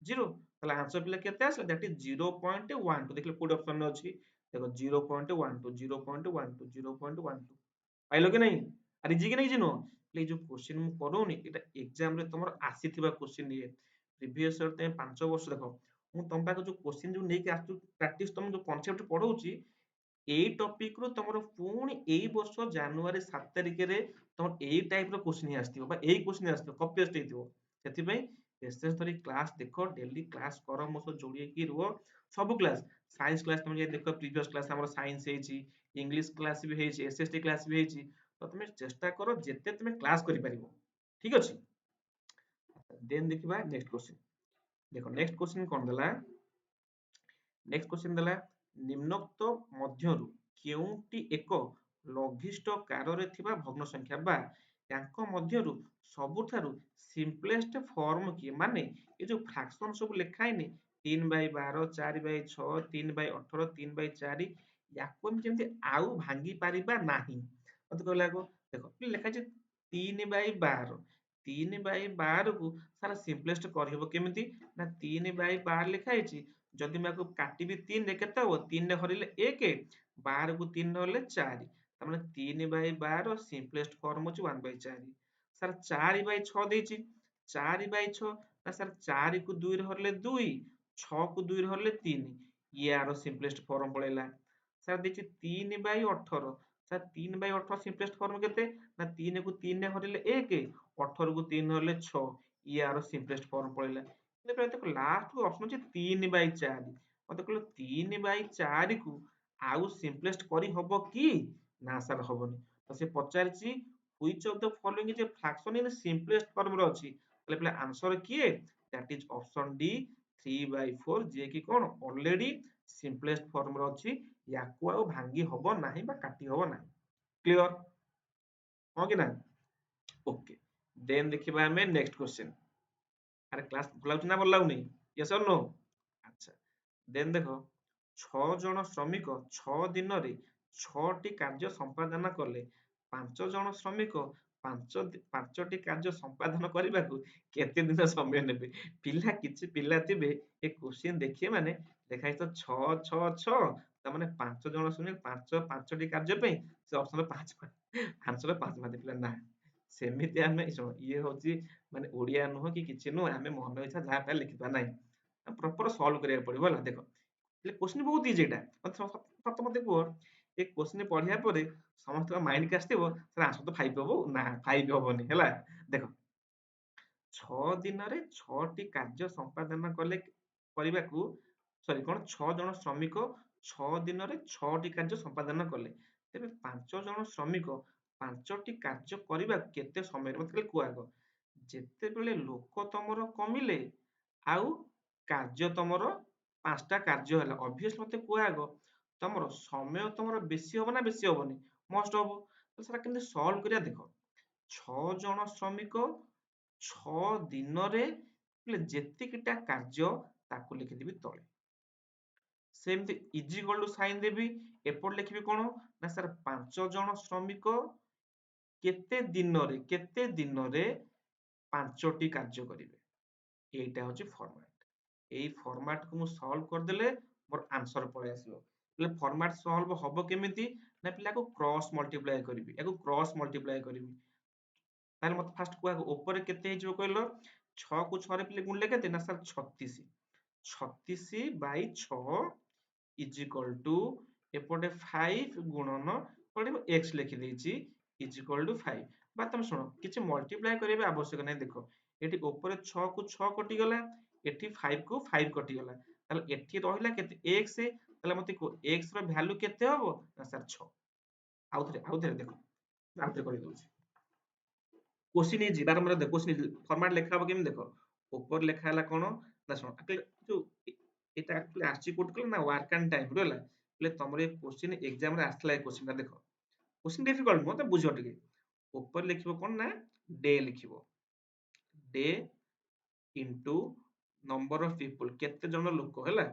0 ତାହେଲେ ଆନ୍ସର ପିଲା କେତେ ଆସିଲା ଦ୍ୟାଟ ଇଜ 0.12 ଦେଖିଲେ କୋଉଠି ଅପସନ ଅଛି ଦେଖ 0.12 0.12 0.12 ପାଇଲ କି ନାହିଁ ଆରେ ଇଜି କି ନାହିଁ ଇଜି ନୁହଁ ଏଇ ଯୋଉ କ୍ୱେଶ୍ଚନ ମୁଁ କରଉନି ଏଇଟା ଏକ୍ସାମ ରେ ତମର ଆସିଥିବା କ୍ୱେଶ୍ଚନ ଇଏ ପ୍ରିଭିୟସ ଇୟର ତମେ 5 ବର୍ଷ ଦେଖ ମୁଁ ତମ ପାଖକୁ ଯୋଉ କ୍ୱେଶ୍ଚନ ଯୋଉ ନେଇକି ଆସୁଛି ପ୍ରାକ୍ଟିସ ତମ ଯୋଉ କନସେପ୍ଟ ପଢଉଛି ଏଇ ଟପିକ ରୁ ତମର ପୁଣି ଏଇ ବର୍ଷ ଜାନୁଆରୀ 7 ତାରିଖରେ ତମର ଏଇ ଟାଇପ ର କ୍ୱେଶ୍ଚନ ହିଁ ଆସିଥିବ ବା ଏଇ କ୍ୱେଶ୍ଚନ ଆସିଥିବ କପି ପେଷ୍ଟ ହେଇଥିବ ସେଥିପାଇଁ ପେସେନ୍ସ ଧରି କ୍ଲାସ ଦେଖ ଡେଲି କ୍ଲାସ କର ମୋ ସହ ଯୋଡି ହେଇକି ରୁହ ସବୁ କ୍ଲାସ ସାଇନ୍ସ କ୍ଲାସ ତମେ ଯଦି ଦେଖ ପ୍ରିଭିୟସ କ୍ଲାସ ଆମର ସାଇନ୍ସ ହେଇଛି ଇଂଲିଶ କ୍ଲାସ ବି ହେଇଛି ଏସଏସଟି କ୍ଲାସ ବି ହେଇଛି ତ ତମେ ଚେଷ୍ଟା କର ଯେତେ ତମେ କ୍ଲାସ କରିପାରିବ ଠିକ ଅଛି ଦେନ୍ ଦେଖିବା ନେକ୍ସଟ କ୍ୱେଶ୍ଚନ ଦେଖ ନେକ୍ସଟ କ୍ୱେଶ୍ଚନ କଣ ଦେଲା ନେକ୍ସଟ କ୍ୱେଶ୍ଚନ ଦେଲା ନିମ୍ନୋକ୍ତ ମଧ୍ୟରୁ କେଉଁଟି ଏକ ଲଘିଷ୍ଠ କାରରେ ଥିବା ଭଗ୍ନ ସଂଖ୍ୟା ବା ତାଙ୍କ ମଧ୍ୟରୁ ସବୁଠାରୁ ସିମ୍ପଲେଷ୍ଟ ଫର୍ମ କିଏ ମାନେ ଏ ଯୋଉ ଫ୍ରାକ୍ସନ ସବୁ ଲେଖା ହେଇନି 3/12 4/6 3/18 3/4 ୟାକୁ ଆମେ ଯେମିତି ଆଉ ଭାଙ୍ଗି ପାରିବା ନାହିଁ ମତେ କହିଲା ଆଗ ଦେଖ ଲେଖା ଅଛି 3/12 3/12 କୁ ସାରା ସିମ୍ପଲେଷ୍ଟ କରିହବ କେମିତି ନା 3/12 ଲେଖା ହେଇଛି ଯଦି ମୁଁ ଆକୁ କାଟିବି 3 ରେ କେତେ ହବ 3 ରେ ହରିଲେ 1 12 କୁ 3 ରେ ହରିଲେ 4 ତାମାନେ 3/12 ସିମ୍ପଲେଷ୍ଟ ଫର୍ମ ହଉଛି 1/4 ସାର୍ 4/6 ଦେଇଛି 4/6 ନା ସାର୍ 4 କୁ 2 ରେ ହରିଲେ 2 6 କୁ 2 ରେ ହରିଲେ 3 ଇଏ ଆର ସିମ୍ପଲେଷ୍ଟ ଫର୍ମ ପଳେଇଲା ସାର୍ ଦେଇଛି 3/18 ସାର୍ 3/18 ସିମ୍ପଲେଷ୍ଟ ଫର୍ମ କେତେ ନା 3 କୁ 3 ରେ ହରିଲେ 1 18 କୁ 3 ହରିଲେ 6 ଇଏ ଆର ସିମ୍ପଲେଷ୍ଟ ଫର୍ମ ପଳେଇଲା ଦେଖ ଲାଷ୍ଟ ଅପସନ ଅଛି 3/4 ମତେ କହିଲ 3/4 କୁ ଆଉ ସିମ୍ପଲେଷ୍ଟ କରି ହବ କି? ନା ସାର୍ ହବନି। ତ ସେ ପଚାରିଛି which of the following is a fraction in simplest form ରେ ଅଛି, ତାହେଲେ ପିଲା ଆନ୍ସର କିଏ? that is option D 3/4 ଯିଏ କି କଣ ଅଲରେଡି ସିମ୍ପଲେଷ୍ଟ ଫର୍ମ ରେ ଅଛି, ୟାକୁ ଆଉ ଭାଙ୍ଗି ହବ ନାହିଁ ବା କାଟି ହବ ନାହିଁ। କ୍ଲିୟର ହଁ କି ନା? ଓକେ ଦେନ୍ ଦେଖିବା ଆମେ ନେକ୍ସଟ କ୍वेଶ୍ଚନ। ଆରେ କ୍ଲାସ ଭଲ ଲାଗୁଛି ନା ଭଲ ଲାଗୁନି? ୟେସ୍ ଅର୍ ନୋ? ଆଚ୍ଛା ଦେନ୍ ଦେଖ 6 ଜଣ ଶ୍ରମିକ 6 ଦିନରେ 6ଟି କାର୍ଯ୍ୟ ସମ୍ପାଦନ କଲେ। 5 ଜଣ ଶ୍ରମିକ 5ଟି କାର୍ଯ୍ୟ ସମ୍ପାଦନ କରିବାକୁ କେତେ ଦିନ ସମୟ ନେବେ? ପିଲା କିଛି ପିଲା ଥିବେ ଏ କୋଶ୍ଚିନ୍ ଦେଖିବେ ମାନେ ଲେଖା ହେଇଥିବ 6 6 6 ତା ମାନେ 5 ଜଣ ଶ୍ରମିକ 5ଟି କାର୍ଯ୍ୟ ପାଇଁ ସେ ଅପସନରେ 5 ଆନ୍ସର 5 ମାରିଦେବେ। ପିଲା ନା ସେମିତି ଆମେ ଶୁଣ ଇଏ ହଉଛି ମାନେ ଓଡିଆ ନୁହଁ କି କିଛି ନୁହଁ, ଆମେ ମନ ଇଚ୍ଛା ଯାହା ପାଇଲେ ଲେଖିଦବା ନାହିଁ। ପ୍ରପର ସଲ୍ଭ କରିବାକୁ ପଡିବ ହେଲା। ଦେଖ ହେଲେ କୋଶ୍ଚିନ୍ ବହୁତ ଇଜି ଏଇଟା। ସତ ମତେ କୁହ ଏ କୋଶ୍ଚିନ୍ ପଢିବା ପରେ ସମସ୍ତଙ୍କ ମାଇଣ୍ଡ କୁ ଆସିଥିବ ସାର୍ ଆନ୍ସର ତ 5 ହବ। ନା 5 ହବନି ହେଲା। ଦେଖ 6 ଦିନରେ 6ଟି କାର୍ଯ୍ୟ ସମ୍ପାଦନ କଲେ କରିବାକୁ ସରି କଣ 6 ଜଣ ଶ୍ରମିକ 6 ଦିନରେ 6ଟି କାର୍ଯ୍ୟ ସମ୍ପାଦନ କଲେ। ତେବେ 5 ଜଣ ଶ୍ରମିକ 5ଟି କାର୍ଯ୍ୟ କରିବାକୁ କେତେ ସମୟରେ ମତେ ଖାଲି କୁହ ଆଗ। ଯେତେବେଳେ ଲୋକ ତମର କମିଲେ ଆଉ କାର୍ଯ୍ୟ ତମର 5ଟା କାର୍ଯ୍ୟ ହେଲା obviously ମତେ କୁହ ଆଗ ତମର ସମୟ ତମର ବେଶୀ ହବ ନା ବେଶୀ ହବନି? ମଷ୍ଟ ହବ। ତ ସେଟା କେମିତି ସଲ୍ଭ କରିବା ଦେଖ 6 ଜଣ ଶ୍ରମିକ 6 ଦିନରେ ଯେତିକିଟା କାର୍ଯ୍ୟ ତାକୁ ଲେଖିଦେବି ତଳେ। ସେମିତି ଇଜ ଇକ୍ୱାଲ ଟୁ ସାଇନ ଦେବି। ଏପଟେ ଲେଖିବି କଣ ନା ସାର୍ 5 ଜଣ ଶ୍ରମିକ କେତେ ଦିନରେ 5ଟି କାର୍ଯ୍ୟ କରିବେ। ଏଇଟା ହଉଛି ଫର୍ମାଟ। ଏଇ ଫର୍ମାଟ କୁ ମୁଁ ସଲ୍ଭ କରିଦେଲେ ମୋର ଆନ୍ସର ପଳେଇ ଆସିବ। ହେଲେ ଫର୍ମାଟ ସଲ୍ଭ ହବ କେମିତି? ନା ପିଲାକୁ କ୍ରସ୍ ମଲ୍ଟିପ୍ଲାଏ କରିବି। ୟାକୁ କ୍ରସ୍ ମଲ୍ଟିପ୍ଲାଏ କରିବି। ତାହେଲେ ମତେ ଫାଷ୍ଟ କୁହ ଉପରେ କେତେ ହେଇଯିବ କହିଲ? 6 କୁ 6 ରେ ପିଲେ ଗୁଣିଲେ କେତେ? ନା ସାର୍ 36। 36/6 ଇଜ ଇକ୍ୱାଲ ଟୁ ଏପଟେ 5 ଗୁଣନ ପଡିବ x ଲେଖିଦେଇଛି ଇଜ ଇକ୍ୱାଲ ଟୁ 5। ବା ତମେ ଶୁଣ କିଛି ମଲ୍ଟିପ୍ଲାଏ କରିବା ଆବଶ୍ୟକ ନାହିଁ। ଦେଖ ଏଠି ଉପରେ 6 କୁ 6 କଟିଗଲା, ଏଠି 5 କୁ 5 କଟିଗଲା, ତାହେଲେ ଏଠି ରହିଲା କେତେ x। ତାହେଲେ ମତେ କୁହ x ର ଭ୍ୟାଲୁ କେତେ ହବ? ନା ସାର୍ 6। ଆଉଥରେ ଦେଖ ଆଉଥରେ କରିଦଉଛି। କୋଶ୍ଚିନ୍ ଇଜି ବାରମ୍ବାର ଦେଖ କୋଶ୍ଚିନ୍ ଇଜି ଫର୍ମାଟ ଲେଖା ହବ କେମିତି ଦେଖ। ଉପରେ ଲେଖା ହେଲା କଣ ନା ଶୁଣ ଯୋଉ ଏଟା ଆକ୍ଚୁଆଲି ଆସିଛି କୋଉଠି କହିଲ ନା ୱାର୍କ ଆଣ୍ଡ ଟାଇମ ରୁ ହେଲା। ହେଲେ ତମର ଏ କୋଶ୍ଚିନ୍ ଏକ୍ସାମ ରେ ଆସିଥିଲା ଏ କୋଶ୍ଚିନ୍ ଟା ଦେଖ। କୋଶ୍ଚିନ୍ ଡିଫିକଲ୍ଟ ନୁହଁ ତ ବୁଝ ଟିକେ। ଉପରେ ଲେଖିବ କଣ ନା ଡେ ଲେଖିବ। Day into number of people କେତେ ଜଣ ଲୋକ ହେଲା,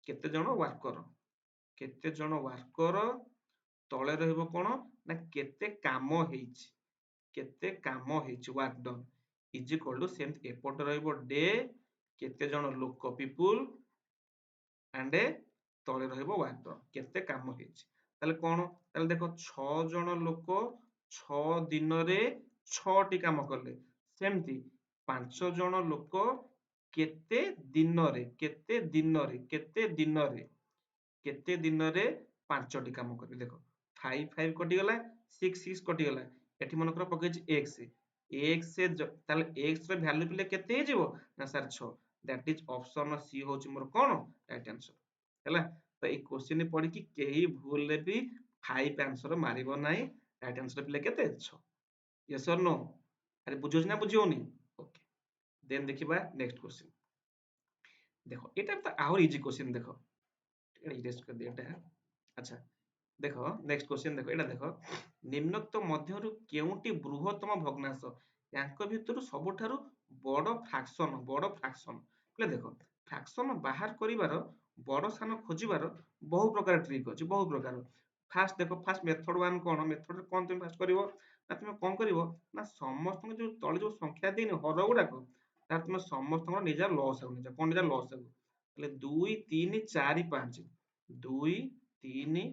କେତେ ଜଣ ୱାର୍କର, କେତେ ଜଣ ୱାର୍କର ତଳେ ରହିବ କଣ ନା କେତେ କାମ ହେଇଛି, କେତେ କାମ ହେଇଛି work done is equal to ସେମିତି ଏପଟେ ରହିବ ଡେ କେତେ ଜଣ ଲୋକ ପିପୁଲ ଆଣ୍ଡ ତଳେ ରହିବ ୱାର୍କ ଡନ୍ କେତେ କାମ ହେଇଛି। ତାହେଲେ କଣ ତାହେଲେ ଦେଖ 6 ଜଣ ଲୋକ 6 ଦିନରେ 6ଟି କାମ କଲେ। ସେମିତି 5 ଜଣ ଲୋକ କେତେ ଦିନରେ କେତେ ଦିନରେ କେତେ ଦିନରେ କେତେ ଦିନରେ 5ଟି କାମ କରିବେ। ଦେଖ 5 5 କଟିଗଲା, 6 6 କଟିଗଲା, ଏଠି ମନେକର ପକେଇଛି x। ତାହେଲେ x ର ଭ୍ୟାଲୁ ପିଲେ କେତେ ହେଇଯିବ? ନା sir 6। That is option C ହଉଛି ମୋର କଣ ରାଇଟ ଆନ୍ସର ହେଲା। ତ ଏଇ କୋଶ୍ଚିନ୍ ପଢିକି କେହି ଭୁଲରେ ବି 5 ଆନ୍ସର ମାରିବ ନାହିଁ। ରାଇଟ ଆନ୍ସର ପିଲେ କେତେ 6। ୟେସ୍ ଅର୍ ନୋ? ଆରେ ବୁଝୁଛି ନା ବୁଝି ହଉନି? ଓକେ ଦେନ୍ ଦେଖିବା ନେକ୍ସଟ କ୍ୱେଶ୍ଚିନ୍। ଦେଖ ଏଇଟା ତ ଆହୁରି ଇଜି କ୍ୱେଶ୍ଚିନ୍। ଦେଖ ଇରେଜ କରିଦିଏ ଏଟା। ଆଚ୍ଛା ଦେଖ ନେକ୍ସଟ କ୍ୱେଶ୍ଚିନ୍ ଦେଖ ଏଇଟା ଦେଖ ନିମ୍ନୋକ୍ତ ମଧ୍ୟରୁ କେଉଁଟି ବୃହତ୍ତମ ଭଗ୍ନାଂଶ? ୟାଙ୍କ ଭିତରୁ ସବୁଠାରୁ ବଡ ଫ୍ରାକ୍ସନ ହେଲେ ଦେଖ ଫ୍ରାକ୍ସନ ବାହାର କରିବାର ବଡ ସାନ ଖୋଜିବାର ବହୁ ପ୍ରକାର ଟ୍ରିକ୍ ଅଛି, ବହୁ ପ୍ରକାର। ଫାଷ୍ଟ ଦେଖ ଫାଷ୍ଟ ମେଥଡ 1 କଣ? ମେଥଡ ରେ କଣ ତମେ ଫାଷ୍ଟ କରିବ ନା ତମେ କଣ କରିବ ନା ସମସ୍ତଙ୍କ ଯୋଉ ତଳେ ଯୋଉ ସଂଖ୍ୟା ଦେଇନି ହର ଗୁଡାକ ତାର ତମେ ସମସ୍ତଙ୍କର ନିଜର ଲସାଗୁ ନେଇଯାଅ। କଣ ନେଇଯାଅ? ଲସାଗୁ। ହେଲେ 2 3 4 5 2 3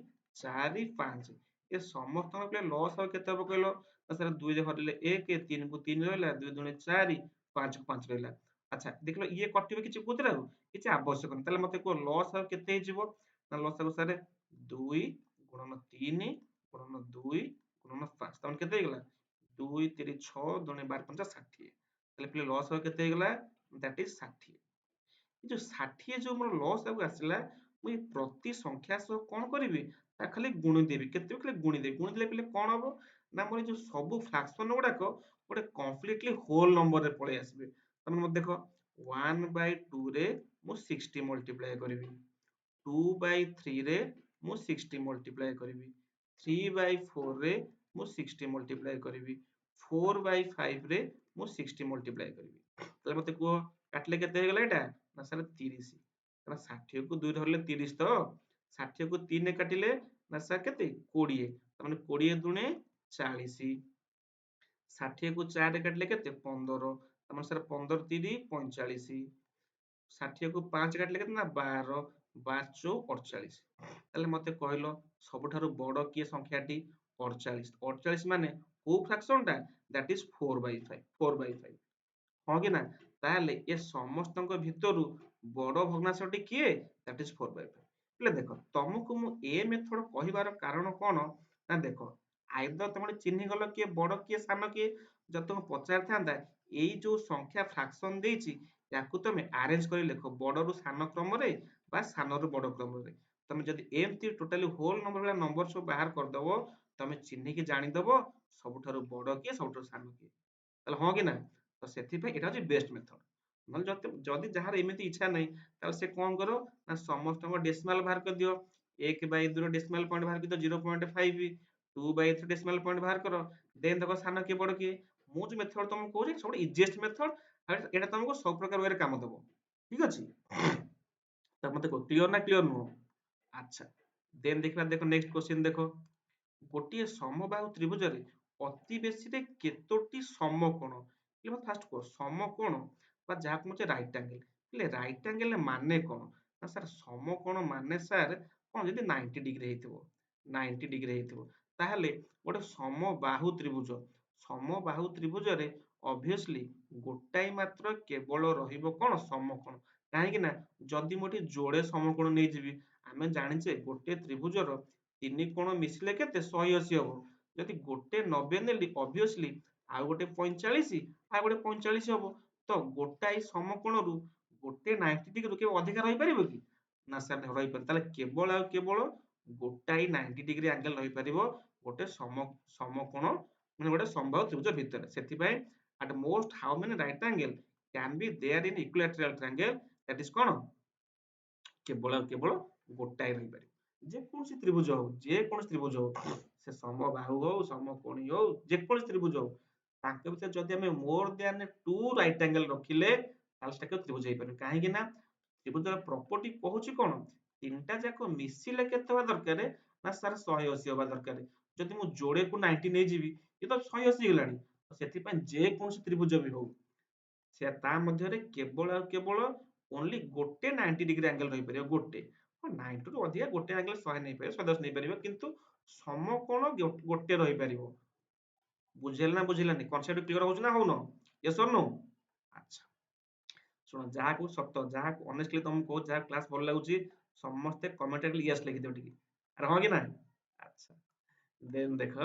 4 5 ଏ ସମସ୍ତଙ୍କ ପିଲା ଲସାଗୁ କେତେ ହବ କହିଲ? ନା ସାର୍ 2 ରେ ହରିଲେ 1 3 କୁ 3 ରହିଲା 2 ଦୁଣେ 4 5 କୁ 5 ରହିଲା। ଆଚ୍ଛା ଦେଖିଲ ଇଏ କଟିବ କିଛି କୋଉଥିରେ ଆଉ କିଛି ଆବଶ୍ୟକ ନାହିଁ। ତାହେଲେ ମତେ କୁହ ଲସାଗୁ କେତେ ହେଇଯିବ? ନା ଲସାଗୁ ସାର୍ 2 ଗୁଣନ 3 ଗୁଣନ 2 ଗୁଣନ 5 ତାମାନେ କେତେ ହେଇଗଲା? 2 3 6 ଦୁଣେ 12 5 60। ତାହେଲେ ପିଲେ ଲସାଗୁ କେତେ ହେଇଗଲା? That is 60। ଏ ଯୋଉ 60 ଯୋଉ ମୋର ଲସାଗୁ ଆସିଲା ମୁଁ ଏ ପ୍ରତି ସଂଖ୍ୟା ସହ କଣ କରିବି ତାକୁ ଖାଲି ଗୁଣିଦେବି। କେତେ ଖାଲି ଗୁଣିଦେବି। ଗୁଣିଦେଲେ ପିଲେ କଣ ହବ ନା ମୋର ଏ ଯୋଉ ସବୁ ଫ୍ରାକ୍ସନ ଗୁଡାକ ଗୋଟେ କମ୍ପ୍ଲିଟଲି ହୋଲ ନମ୍ବରରେ ପଳେଇ ଆସିବେ। ତମେ ମତେ ଦେଖ 1/2 ରେ ମୁଁ 60 ମଲ୍ଟିପ୍ଲାଏ କରିବି। 2/3 ରେ ମୁଁ 60 ମଲ୍ଟିପ୍ଲାଏ କରିବି। 3/4 ରେ ମୁଁ 60 ମଲ୍ଟିପ୍ଲାଏ କରିବି। 4/5 ରେ ମୁଁ 60 ମଲ୍ଟିପ୍ଲାଏ କରିବି। ତାହେଲେ ମତେ କୁହ କାଟିଲେ କେତେ ହେଇଗଲା ଏଇଟା ନା ସାର୍ 30। କାରଣ 60 କୁ 2 ଧରିଲେ 30 ତ 60 କୁ 3 ରେ କାଟିଲେ ନା ସାର୍ କେତେ 20 ତାମାନେ 20 ଦୁଣେ 40। 60 କୁ 4 ରେ କାଟିଲେ କେତେ 15 ତାମାନେ ସାର୍ 15 3 45। 60 କୁ 5 କାଟିଲେ କେତେ ନା 12 12 ଚଉ 48। ତାହେଲେ ମତେ କହିଲ ସବୁଠାରୁ ବଡ କିଏ ସଂଖ୍ୟାଟି 48। 48 ମାନେ କୋଉ ଫ୍ରାକ୍ସନ ଟା ଦ୍ୟାଟ୍ ଇଜ 4/5 4/5 ହଁ କି ନା ତାହେଲେ ଏ ସମସ୍ତଙ୍କ ଭିତରୁ ବଡ ଭଗ୍ନାଂଶଟି କିଏ ଦ୍ୟାଟ୍ ଇଜ 4/5। ହେଲେ ଦେଖ ତମକୁ ମୁଁ ଏ ମେଥଡ କହିବାର କାରଣ କଣ ନା ଦେଖ ଆଇଦର ତମେ ଚିହ୍ନି ଗଲ କିଏ ବଡ କିଏ ସାନ କିଏ ଯଦି ତମକୁ ପଚାରିଥାନ୍ତା ଏଇ ଯୋଉ ସଂଖ୍ୟା ଫ୍ରାକ୍ସନ ଦେଇଛି ୟାକୁ ତମେ ଆରେଞ୍ଜ କରି ଲେଖ ବଡରୁ ସାନ କ୍ରମରେ ବା ସାନରୁ ବଡ କ୍ରମରେ। ତମେ ଯଦି ଏମିତି ଟୋଟାଲି ହୋଲ ନମ୍ବର ଭଳିଆ ନମ୍ବର ସବୁ ବାହାର କରିଦବ ତମେ ଚିହ୍ନିକି ଜାଣିଦବ ସବୁଠାରୁ ବଡ କିଏ ସବୁଠାରୁ ସାନ କିଏ। ତାହେଲେ ହଁ କି ନା ତ ସେଥିପାଇଁ ଏଇଟା ହଉଛି ବେଷ୍ଟ ମେଥଡ। ନହେଲେ ଯଦି ଯାହାର ଏମିତି ଇଚ୍ଛା ନାହିଁ ତାହେଲେ ସେ କଣ କର ନା ସମସ୍ତଙ୍କ ଡେସିମାଲ ବାହାର କରିଦିଅ। 1/2 ର ଡେସିମାଲ ପଏଣ୍ଟ ବାହାର କରିଦିଅ 0.5। 2/3 ଡେସିମାଲ ପଏଣ୍ଟ ବାହାର କର ଦେନ୍ ଦେଖ ସାନ କିଏ ବଡ କିଏ। ମୁଁ ଯୋଉ ମେଥଡ ତମକୁ କହୁଛି ସବୁଠୁ ଇଜିଏଷ୍ଟ ମେଥଡ ଏଇଟା ତମକୁ ସବୁ ପ୍ରକାର ୱେରେ କାମ ଦବ। ଠିକ ଅଛି ତ ମତେ କ୍ଲିୟର ନା କ୍ଲିୟର ନୁହଁ? ଆଚ୍ଛା ଦେନ୍ ଦେଖିବା ଦେଖ ନେକ୍ସଟ କ୍ୱେଶ୍ଚିନ୍ ଦେଖ ଗୋଟିଏ ସମବାହୁ ତ୍ରିଭୁଜରେ ଅତି ବେଶୀରେ କେତୋଟି ସମକୋଣ ଫାଷ୍ଟ କୁହ ସମକୋଣ ବା ଯାହାକୁ କହୁଛେ ରାଇଟ ଆଙ୍ଗେଲ ହେଲେ ରାଇଟ ଆଙ୍ଗେଲ ମାନେ କଣ ନା ସାର୍ ସମକୋଣ ମାନେ ସାର୍ କଣ ଯଦି 90 ଡିଗ୍ରୀ ହେଇଥିବ 90 ଡିଗ୍ରୀ ହେଇଥିବ ତାହେଲେ ଗୋଟେ ସମବାହୁ ତ୍ରିଭୁଜ ସମବାହୁ ତ୍ରିଭୁଜରେ ଅବଭିୟସଲି ଗୋଟାଏ ମାତ୍ର କେବଳ ରହିବ କଣ ସମକୋଣ। କାହିଁକି ନା ଯଦି ମୁଁ ଏଠି ଯୋଡେ ସମକୋଣ ନେଇଯିବି ଆମେ ଜାଣିଛେ ଗୋଟେ ତ୍ରିଭୁଜର ତିନି କୋଣ ମିଶିଲେ କେତେ 180 ହବ। ଯଦି ଗୋଟେ 90 ନେଲି ଅବଭିୟସଲି ଆଉ ଗୋଟେ 45 ଆଉ ଗୋଟେ 45 ହବ ତ ଗୋଟାଏ ସମକୋଣରୁ ଗୋଟେ 90 ଡିଗ୍ରୀରୁ କେବେ ଅଧିକା ରହିପାରିବ କି ନା ସାର୍ ରହିପାରିବ। ତାହେଲେ କେବଳ ଆଉ କେବଳ ଗୋଟାଏ 90 ଡିଗ୍ରୀ ଆଙ୍ଗେଲ ରହିପାରିବ ଗୋଟେ ସମକୋଣ ମାନେ ଗୋଟେ ସମବାହୁ ତ୍ରିଭୁଜ ଭିତରେ। ସେଥିପାଇଁ at most how many right angle can be there in equilateral triangle that is କଣ କେବଳ ଆଉ କେବଳ ଗୋଟାଏ ରହିପାରିବ। ଯେକୌଣସି ତ୍ରିଭୁଜ ହଉ ଯେକୌଣସି ତ୍ରିଭୁଜ ହଉ ସେ ସମବାହୁ ହଉ ସମକୋଣୀ ହଉ ଯେକୌଣସି ତ୍ରିଭୁଜ ହଉ ତାଙ୍କ ଭିତରେ ଯଦି ଆମେ ମୋର ଦ୍ୟାନ 2 ରାଇଟ ଆଙ୍ଗେଲ ରଖିଲେ ତାହେଲେ ସେଟା କେବେ ତ୍ରିଭୁଜ ହେଇପାରିବ। କାହିଁକି ନା ତ୍ରିଭୁଜର ପ୍ରପର୍ଟି କହୁଛି କଣ ତିନିଟା ଯାକ ମିଶିଲେ କେତେ ହବା ଦରକାର ନା ସାର୍ 180 ହବା ଦରକାର। ଯଦି ମୁଁ ଯୋଡେକୁ 90 ନେଇଯିବି ଏ ତ 180 ହେଇଗଲାଣି ସେଥିପାଇଁ ଯେକୌଣସି ତ୍ରିଭୁଜ ବି ହଉ ସେ ତା ମଧ୍ୟରେ କେବଳ ଆଉ କେବଳ ଓନ୍ଲି ଗୋଟେ 90 ଡିଗ୍ରୀ ଆଙ୍ଗେଲ ରହିପାରିବ ଗୋଟେ 90 ରୁ ଅଧିକା ଗୋଟେ ଆଙ୍ଗେଲ 100 ନେଇପାରିବ 110 ନେଇପାରିବ କିନ୍ତୁ ସମକୋଣ ଗୋଟେ ରହିପାରିବ। ବୁଝିହେଲା ନା ବୁଝିଲାନି କନସେପ୍ଟ କ୍ଲିୟର ହଉଛି ନା ହଉନ ୟେସ୍ ଅର୍ ନୋ? ଆଚ୍ଛା ଶୁଣ ଯାହାକୁ ସତ ଯାହାକୁ ଅନେଷ୍ଟଲି ତମକୁ କହୁଛି ଯାହା କ୍ଲାସ ଭଲ ଲାଗୁଛି ସମସ୍ତେ କମେଣ୍ଟ ରେ ୟେସ୍ ଲେଖିଦିଅ ଟିକେ ଆରେ ହଁ କି ନା। ଆଚ୍ଛା ଦେନ୍ ଦେଖ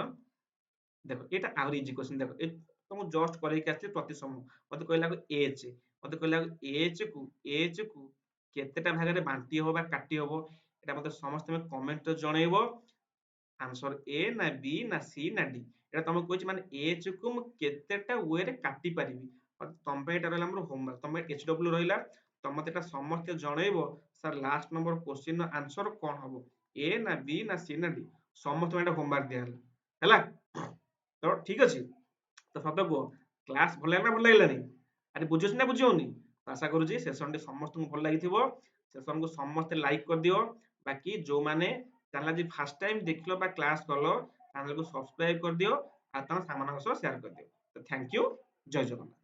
ଦେଖ ଏଇଟା ଆହୁରି ଇଜି କ୍ୱେଶ୍ଚନ ଦେଖ ତ ମୁଁ ଜଷ୍ଟ କରେଇକି ଆସିଥିଲି ପ୍ରତି ସମୂହ ମତେ କହିଲା ଏଚ୍ ମତେ କହିଲା ଏଚ୍ କୁ କେତେଟା ଭାଗରେ ବାଣ୍ଟି ହବ ବା କାଟି ହବ ଏଇଟା ମତେ ସମସ୍ତେ କମେଣ୍ଟରେ ଜଣେଇବ। ଆନ୍ସର ଏ ନା ବି ନା ସି ନା ଡି ଏଇଟା ତମକୁ କହିଛି ମାନେ ଏଚ୍ କୁ ମୁଁ କେତେଟା ୱେରେ କାଟି ପାରିବି। ତମ ପାଇଁ ଏଇଟା ରହିଲା ଆମର ହୋମୱାର୍କ ତମ ପାଇଁ HW ରହିଲା ତମେ ମତେ ଏଇଟା ସମସ୍ତେ ଜଣେଇବ ସାର୍ ଲାଷ୍ଟ ନମ୍ବର କ୍ୱେଶ୍ଚିନ ର ଆନ୍ସର କଣ ହବ ଏ ନା ବି ନା ସି ନା ଡି ସମସ୍ତଙ୍କୁ ଏଇଟା ହୋମୱାର୍କ ଦିଆହେଲା ହେଲା ତ ଠିକ ଅଛି। ତ ସତ କୁହ କ୍ଲାସ ଭଲ ଲାଗିଲା ନା ଭଲ ଲାଗିଲାନି ଆରେ ବୁଝୁଛି ନା ବୁଝି ହଉନି ଆଶା କରୁଛି ସେସନଟି ସମସ୍ତଙ୍କୁ ଭଲ ଲାଗିଥିବ ସେସନକୁ ସମସ୍ତେ ଲାଇକ୍ କରିଦିଅ ବାକି ଯୋଉମାନେ ଚ୍ୟାନେଲ ଆଜି ଫାର୍ଷ୍ଟ ଟାଇମ ଦେଖିଲ ବା କ୍ଲାସ କଲ ଚ୍ୟାନେଲକୁ ସବସ୍କ୍ରାଇବ କରିଦିଅ ଆଉ ତମ ସାଙ୍ଗମାନଙ୍କ ସହ ସେୟାର କରିଦିଅ ଥ୍ୟାଙ୍କ ୟୁ ଜୟ ଜଗନ୍ନାଥ।